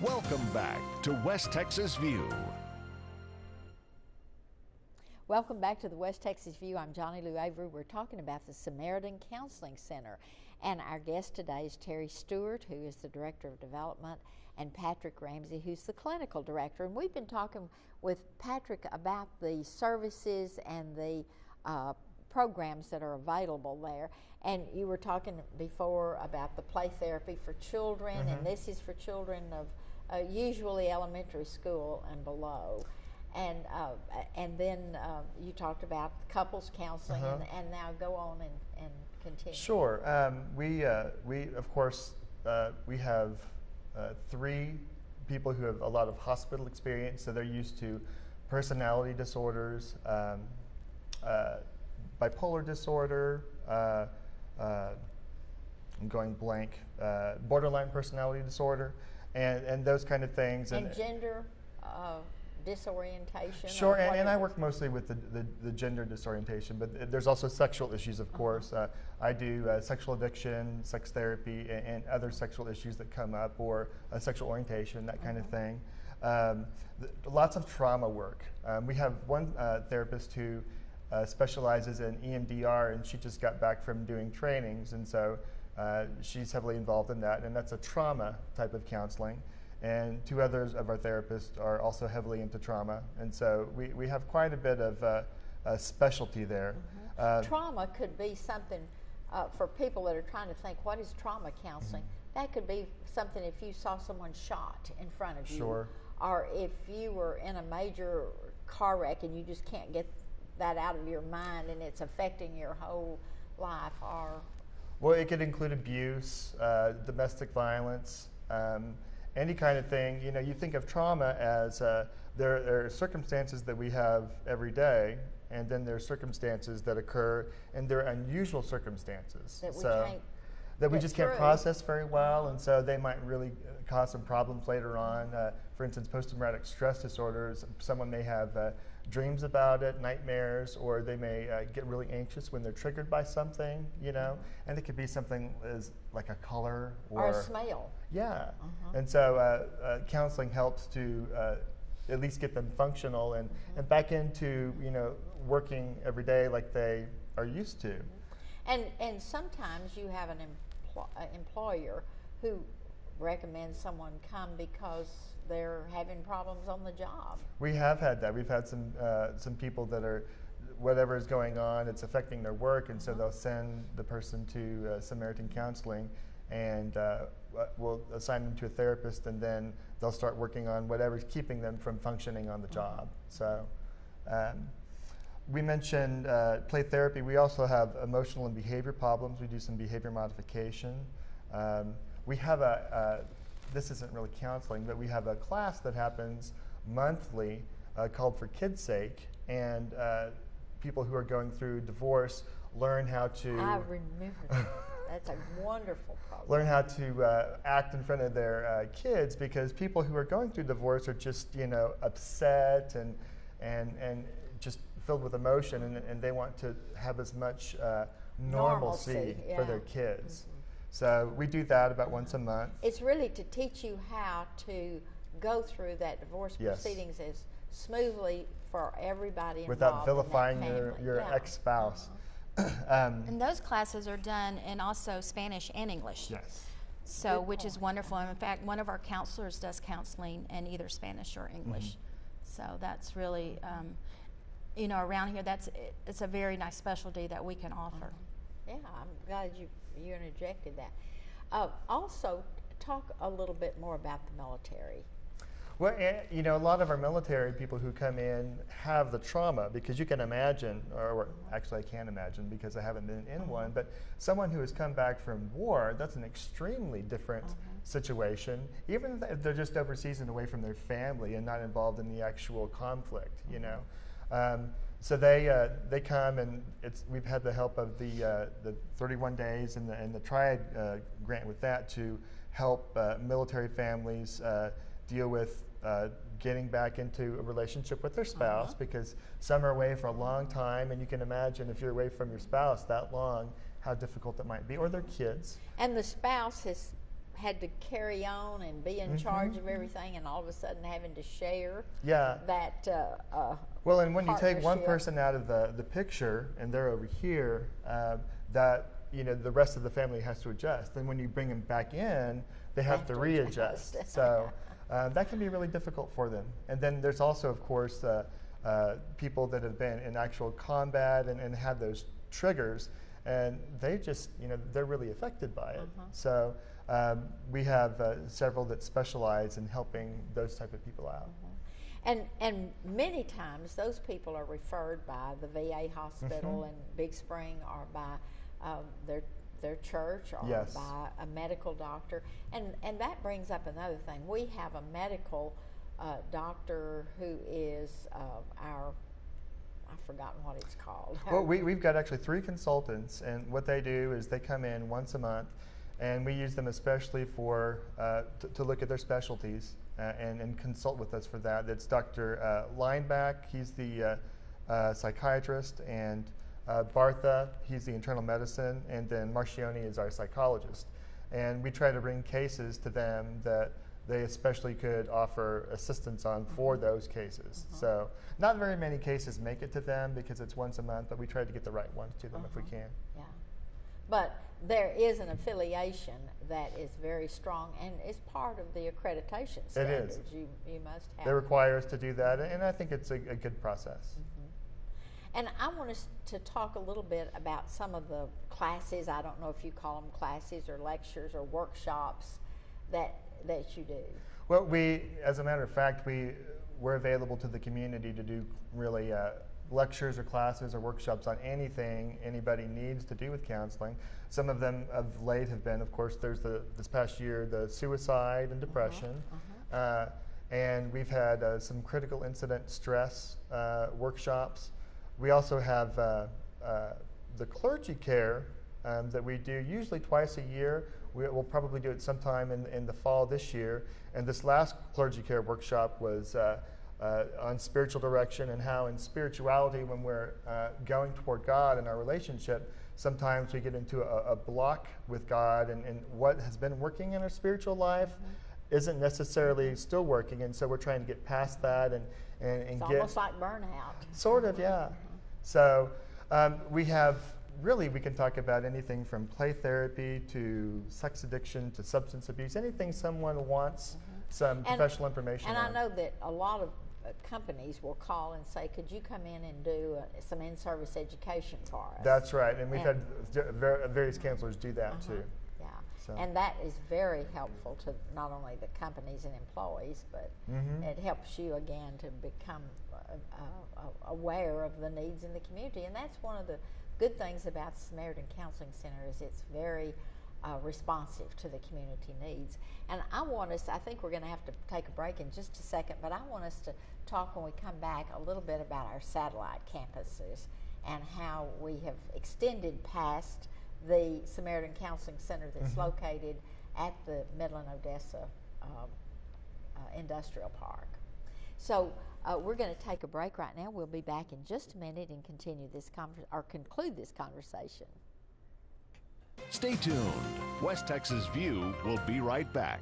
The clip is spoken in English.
Welcome back to West Texas View. Welcome back to the West Texas View. I'm Johnny Lou Avery. We're talking about the Samaritan Counseling Center. And our guest today is Terry Stewart, who is the Director of Development, and Patrick Ramsey, who's the Clinical Director. And we've been talking with Patrick about the services and the programs that are available there. And you were talking before about the play therapy for children, and this is for children of usually elementary school and below. And then you talked about couples counseling, and now go on and continue. Sure. We of course, we have 3 people who have a lot of hospital experience, so they're used to personality disorders, bipolar disorder, I'm going blank, borderline personality disorder, and those kind of things. And gender disorientation. Sure, and I work mostly with the gender disorientation, but there's also sexual issues, of course. I do sexual addiction, sex therapy, and other sexual issues that come up, or sexual orientation, that kind of thing. Lots of trauma work. We have one therapist who specializes in EMDR, and she just got back from doing trainings, and so she's heavily involved in that, and that's a trauma type of counseling. And 2 others of our therapists are also heavily into trauma, and so we have quite a bit of a specialty there. Trauma could be something for people that are trying to think, what is trauma counseling? That could be something if you saw someone shot in front of you, Sure. or if you were in a major car wreck and you just can't get that out of your mind and it's affecting your whole life. Or well, it could include abuse, domestic violence, any kind of thing. You know, you think of trauma as there are circumstances that we have every day, and then there are circumstances that occur, and they're unusual circumstances that we just can't process very well, and so they might really cause some problems later on. For instance, post-traumatic stress disorders, someone may have dreams about it, nightmares, or they may get really anxious when they're triggered by something, you know, and it could be something as like a color or a smell. Yeah, and so counseling helps to at least get them functional and back into, you know, working every day like they are used to. And sometimes you have an employer who recommends someone come because they're having problems on the job. We have had that. We've had some people that are, whatever is going on, it's affecting their work, and so they'll send the person to Samaritan Counseling, and we'll assign them to a therapist, and then they'll start working on whatever's keeping them from functioning on the job. So we mentioned play therapy. We also have emotional and behavior problems. We do some behavior modification. We have this isn't really counseling, but we have a class that happens monthly called For Kids' Sake, and people who are going through divorce learn how to... I remember that. That's a wonderful program. Learn how to act in front of their kids, because people who are going through divorce are just, you know, upset and just filled with emotion, and they want to have as much normalcy for their kids. So we do that about once a month. It's really to teach you how to go through that divorce proceedings as smoothly for everybody involved. Without vilifying your ex-spouse. And those classes are done in also Spanish and English. Yes. So, which is wonderful. And in fact, one of our counselors does counseling in either Spanish or English. So that's really, you know, around here, it's a very nice specialty that we can offer. Yeah, I'm glad you interjected that. Also, talk a little bit more about the military. Well, you know, a lot of our military people who come in have the trauma, because you can imagine, or actually I can't imagine because I haven't been in one, but someone who has come back from war, that's an extremely different situation, even if they're just overseas and away from their family and not involved in the actual conflict, you know. So they come, and we've had the help of the 31 days and the Triad grant with that to help military families deal with getting back into a relationship with their spouse, because some are away for a long time, and you can imagine if you're away from your spouse that long, how difficult it might be, or their kids. And the spouse has had to carry on and be in charge of everything, and all of a sudden having to share Yeah. that Well, and when you take one partnership. person out of the picture and they're over here, that the rest of the family has to adjust. Then when you bring them back in, they have to readjust. So that can be really difficult for them. And then there's also, of course, people that have been in actual combat and had those triggers, and they just, they're really affected by it. So we have several that specialize in helping those type of people out. And many times those people are referred by the VA hospital in Big Spring, or by their church, or Yes. by a medical doctor. And that brings up another thing. We have a medical doctor who is I've forgotten what it's called. Well, we've got actually 3 consultants, and what they do is they come in once a month, and we use them especially for to look at their specialties and consult with us for that. That's Dr. Lineback, he's the psychiatrist, and Bartha, he's the internal medicine, and then Marcioni is our psychologist. And we try to bring cases to them that they especially could offer assistance on for those cases. So not very many cases make it to them because it's once a month, but we try to get the right ones to them if we can. Yeah. But there is an affiliation that is very strong and is part of the accreditation standards. You must have. They require us to do that, and I think it's a good process. And I want us to talk a little bit about some of the classes. I don't know if you call them classes or lectures or workshops that you do. Well, as a matter of fact, we're available to the community to do really lectures or classes or workshops on anything anybody needs to do with counseling. Some of them of late have been, of course, there's this past year, the suicide and depression. And we've had some critical incident stress workshops. We also have the clergy care that we do usually twice a year. We'll probably do it sometime in the fall this year. And this last clergy care workshop was on spiritual direction, and how in spirituality, when we're going toward God in our relationship, sometimes we get into a block with God, and what has been working in our spiritual life isn't necessarily still working, and so we're trying to get past that and It's get almost like burnout. sort of, yeah. So we have really, we can talk about anything from play therapy to sex addiction to substance abuse, anything someone wants some professional information and on. I know that a lot of companies will call and say, could you come in and do some in-service education for us? That's right, and we've had various counselors do that too. Yeah, So. and that is very helpful to not only the companies and employees, but it helps you again to become aware of the needs in the community. And that's one of the good things about the Samaritan Counseling Center, is it's very responsive to the community needs. And I think we're going to have to take a break in just a second, but I want us to talk when we come back a little bit about our satellite campuses and how we have extended past the Samaritan Counseling Center that's located at the Midland-Odessa Industrial Park. So we're going to take a break right now. We'll be back in just a minute and continue this conclude this conversation. Stay tuned. West Texas View will be right back.